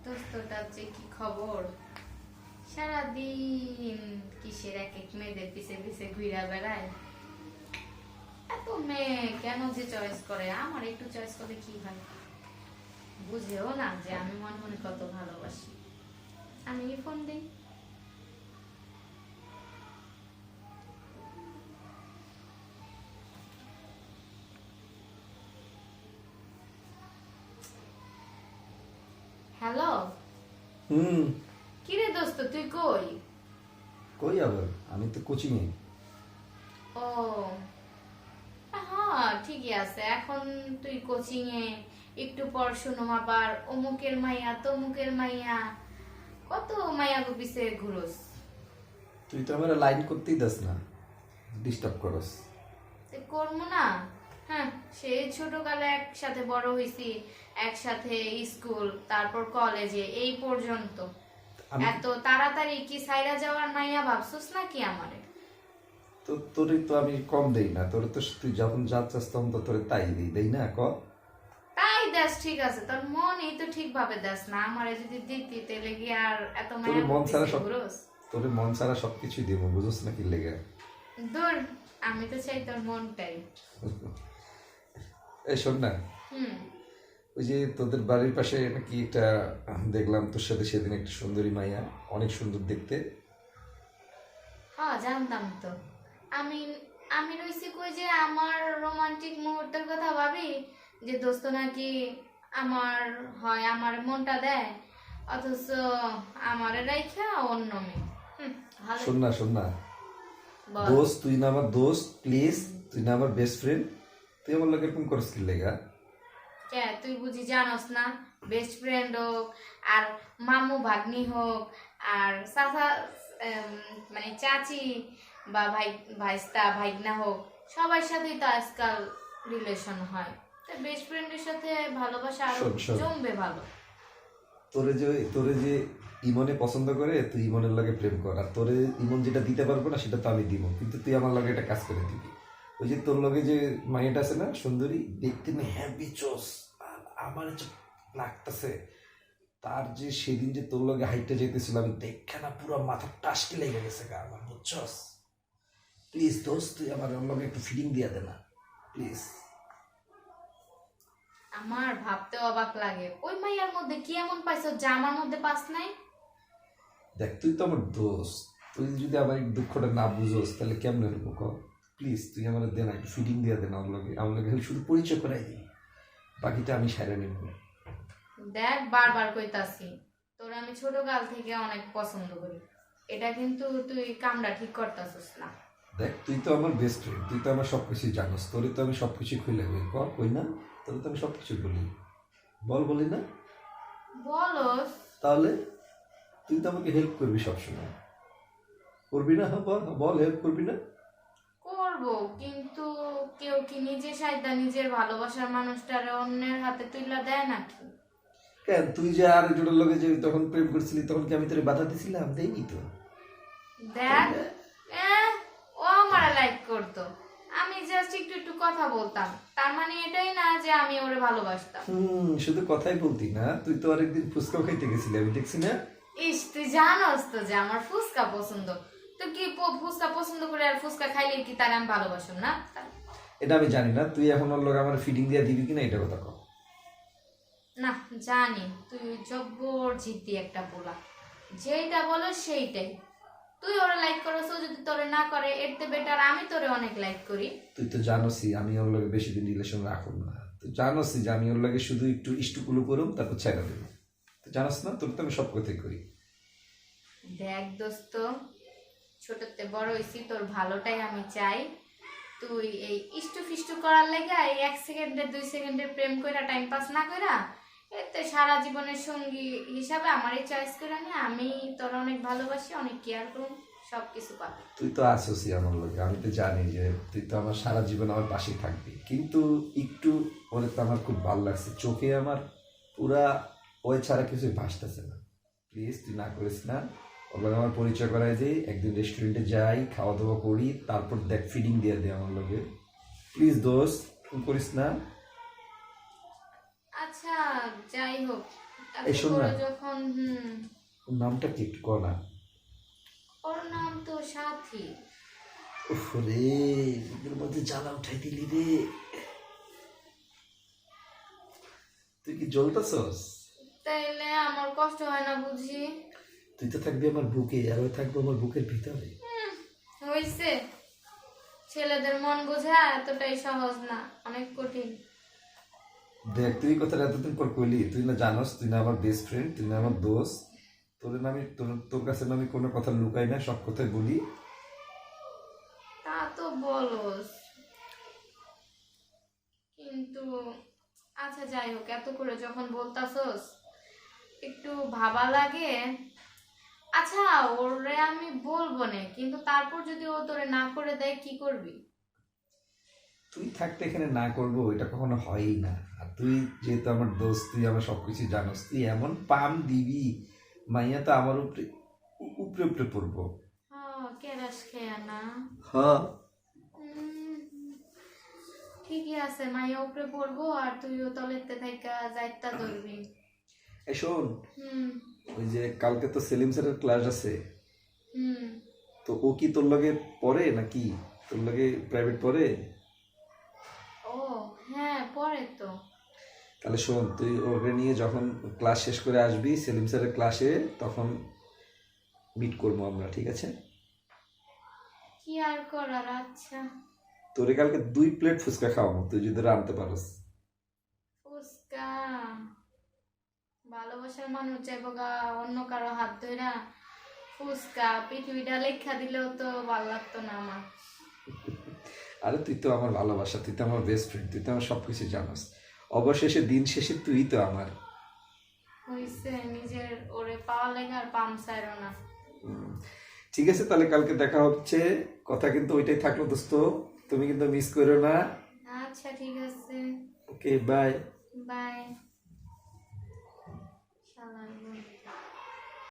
দোস্তটার যে কি খবর, সারাদিন কিসের এক এক মেয়েদের পিছে পিছে ঘুরা বেড়ায়। এত মেয়ে কেন যে চয়েস করে, আমার একটু চয়েস করলে কি হয়, বুঝেও না যে আমি মনে মনে কত ভালোবাসি। আমি ফোন দিই। হ্যালো। কিরে দোস্ত, তুই কই? কই আবার, আমি তো কোচিং এ। ও হ্যাঁ, ঠিকই আছে। এখন তুই কোচিং এ, একটু পর শুনুম আবার অমুকের মাইয়া তমুকের মাইয়া, কত মাইয়া গো পিছে ঘুরোস। তুই তো আমার লাইন করতেই দাস না, ডিস্টার্ব করস। করবো না? হ্যাঁ, সেই ছোটকালে একসাথে বড় হইছি, একসাথে স্কুল, তারপর কলেজে, এই পর্যন্ত। এত তাড়াতাড়ি কি সাইরা যাওয়ার মাইয়া ভাবছস নাকি আমারে? তো তোরে তো আমি কম দেই না, তোরে তো তুই যখন যা চাস তখন তো তোরে তাই দেই না। তাই দেশ ঠিক আছে, তোর মনই তো ঠিক ভাবে দেশ না। আমারে যদি দিতি তাহলে কি আর এত তোরে মায়া মন ছাড়া পিছে ঘুরোস? তোরে মন ছাড়া সবকিছুই দেবো, বুঝোস না কি লেগে। দূর, আমি তো চাই তোর মনটাই। এই শোন না, হুম। ওই যে তোদের বাড়ির পাশে নাকি একটা দেখলাম, তোর সাথে সেদিন একটা সুন্দরী মাইয়া, অনেক সুন্দর দেখতে। হ্যাঁ, জানতাম তো। আমি আমি রইছি কই যে আমার রোমান্টিক মুহূর্তের কথা ভাবি, যে দোস্ত নাকি আমার হয় আমার মনটা দেয়, অথচ আমারে রাইখা অন্য মেয়ে। ভালো। শোন না বল। দোস্ত, তুই না আমার দোস্ত, প্লিজ, তুই না আমার বেস্ট ফ্রেন্ড, তুই আমার লোক এরকম করস কি লেগা? কে তুই বুঝি জানোস না? বেস্ট ফ্রেন্ড হোক, আর মামু ভাগ্নি হোক, আর চাচা, মানে চাচি বা ভাইস্তা ভাইগনা হোক, সবার সাথেই তো আজকাল রিলেশন হয়। তো বেস্ট ফ্রেন্ডের সাথে ভালোবাসা আরো শোন। জমবে ভালো। তোরে যে ইমনে পছন্দ করে, তুই ইমনের লাগে প্রেম কর, আর তোরে ইমন যেটা দিতে পারবো না সেটা তো আমি দিব, কিন্তু তুই আমার লাগে একটা কাজ করে দিবি। ওই যে তোর লগে যে মাইয়াটা আছে না সুন্দরী দেখতে, না হ্যাপি চোস, আর আমার যে লাগতেছে, তার যে সেদিন যে তোর লগে হাইটটা যেতেছিল, আমি দেখে না পুরো মাথা টাসকে লেগে গেছে গা আমার, বুঝছস? প্লিজ দোস্ত, তুই আমার ওর লগে একটু ফিলিং দিয়া দে না, প্লিজ। আমার ভাবতে অবাক লাগে, ওই মাইয়ার মধ্যে কি এমন পাইছো যা আমার মধ্যে পাস নাই? দেখ, তুই তো আমার দোস্ত, তুই যদি আমার এই দুঃখটা না বুঝোস তাহলে কেমনে হবো ক? প্লিজ তুই আমার দে না, একটু ফিটিং দিয়ে দে না, আমার লগে শুধু পরিচয় করাই দিই, বাকিটা আমি সাইরা নেব। দেখ, বারবার কইতাছি, তোর আমি ছোটকাল থেকে অনেক পছন্দ করি, এটা কিন্তু তুই কামটা ঠিক করতাছিস না। দেখ, তুই তো আমার বেস্ট ফ্রেন্ড, তুই তো আমার সবকিছু জানোস, তোরে তো আমি সবকিছু খুলে বলি, কই না? তোরে তো আমি সবকিছু বলি, বলি না? বলস। তাহলে তুই তো আমাকে হেল্প করবি সবসময়, করবি না? হ্যাঁ বল, হেল্প করবি না? করব, কিন্তু কেউ কি নিজে সাইদা নিজের ভালোবাসার মানুষটারে অন্যের হাতে তুইলা দেয় নাকি? কেন, তুই যে আর একজনের লগে যে তখন প্রেম করছিলি, তখন কি আমি তোরে বাধা দিছিলাম? দেইনি তো। দেখ, ও আমারে লাইক করতো, আমি জাস্ট একটু একটু কথা বলতাম, তার মানে এটাই না যে আমি ওরে ভালোবাসতাম। শুধু কথাই বলতি না, তুই তো আরেকদিন ফুচকা খাইতে গেছিলি, আমি দেখছি না? ইস, তুই জানোস তো যে আমার ফুচকা পছন্দ, তো কি ফুচকা পছন্দ করে আর ফুচকা খাইলে কি তার আমি ভালোবাসুম না? এটা আমি জানি না, তুই এখন ওর লগে আমার ফিডিং দিয়ে দিবি কিনা এটা কথা কর। না, জানি তুই জব্বর জিদ্দি একটা পোলা, যেইটা বলো সেইটাই। তুই ওরা লাইক করছ, ও যদি তোরে না করে এর থেকে বেটার আমি তোরে অনেক লাইক করি। তুই তো জানোসই আমি ওর লগে বেশি দিন রিলেশন রাখুন না, তুই জানোসই যে আমি ওর লগে শুধু একটু ইষ্টুকুলু করুম, তারপর ছেড়ে দেবো। তুই জানোস না, তোর তো আমি সব কথাই করি। দেখ দোস্ত, ছোটতে বড় হইছি, তোর ভালোটাই আমি চাই। তুই এই ইষ্টু ফিষ্টু করার লেগে এই 1 সেকেন্ডের 2 সেকেন্ডের প্রেম কইরা টাইম পাস না কইরা, এতে সারা জীবনের সঙ্গী হিসাবে আমারই চয়েস করে নে। আমি তোর অনেক ভালোবাসি, অনেক কেয়ার করুম, সবকিছু পাবি। তুই তো আসোসই আমার লগে, আমি তো জানি যে তুই তো আমার সারা জীবন আমার পাশেই থাকবি, কিন্তু একটু ওরে তো আমার খুব ভালো লাগছে, চোখে আমার পুরা ওই ছাড়া কিছুই ভাসতেছে না। প্লিজ তুই না করিস না, ওর লগে আমার পরিচয় করাই দিই, একদিন রেস্টুরেন্টে যাই, খাওয়া দাওয়া করি, তারপর দেখ ফিডিং দিয়ে দে আমার লগে। প্লিজ দোস্ত, তুই করিস না। আচ্ছা আচ্ছা যাই হোক, এত এই শোন করে না। যখন ওর নামটা কি একটু কনা? ওর নাম তো সাথী। উফ রে, এদের মধ্যে জ্বালা উঠাই দিলি রে। তুই কি জ্বলতাছস? তাইলে আমার কষ্ট হয় না বুঝি? তুই তো থাকবি আমার বুকে, আর ও থাকবো আমার বুকের ভিতরে। হইছে, ছেলেদের মন বোঝা এতটাই সহজ না, অনেক কঠিন। দেখ, তুই কথাটা এতদিন পর কইলি, তুই না জানোস তুই না আমার বেস্ট ফ্রেন্ড, তুই না আমার দোস্ত। তোর কাছে না আমি কোনো কথা লুকাই না, সব কথাই বলি। তা তো বলস, কিন্তু আচ্ছা যাই হোক, এত করে যখন বলতাছস একটু ভাবা লাগে। আচ্ছা, ওরে আমি বলবো না, কিন্তু তারপর যদি ও তোরে না করে দেয় কি করবি? তুই থাকতে এখানে না করবো এটা কখনো হয়ই না। আর তুই যেহেতু আমার দোস্ত, তুই আমার সবকিছু জানোস, তুই এমন পাম দিবি, মাইয়া তো আমার উপরে উপরে উপরে পড়বো। কেরাস খেয়া না। হ্যাঁ। উম, ঠিকই আছে, মাইয়া উপরে পড়বো আর তুইও তলেতে থাইকা যাইতা ধরবি। এই শোন, হুম ওই যে কালকে তো সেলিম স্যারের ক্লাস আছে, হুম। তো ও কি তোর লগে পড়ে নাকি? তোর লগে প্রাইভেট পড়ে? ও হ্যাঁ, পরে তো। তাহলে শোন, তুই ওকে নিয়ে যখন ক্লাস শেষ করে আসবি সেলিম স্যারের ক্লাসে, তখন মিট করবো আমরা, ঠিক আছে? কি আর করার, আচ্ছা। তোরে কালকে 2 প্লেট ফুচকা খাওয়াবো, তুই যদি ওরা আনতে পারস। ফুসকা? ভালোবাসার মানুষ যাইব গা অন্য কারো হাত ধইরা ফুসকা পৃথিবীটা লেখা দিলেও তো ভালো লাগতো না আমার। আরে তুই তো আমার ভালোবাসা, তুই তো আমার বেস্ট ফ্রেন্ড, তুই তো আমার সবকিছু জানাস। অবশেষে দিন শেষে তুই তো আমার। হইছে, নিজের ওরে পাওয়া লেগে আর পাম চাইরো না। উম, ঠিক আছে, তাহলে কালকে দেখা হচ্ছে। কথা কিন্তু ওইটাই থাকলো দোস্ত, তুমি কিন্তু মিস করো না। আচ্ছা ঠিক আছে। ওকে, বাই।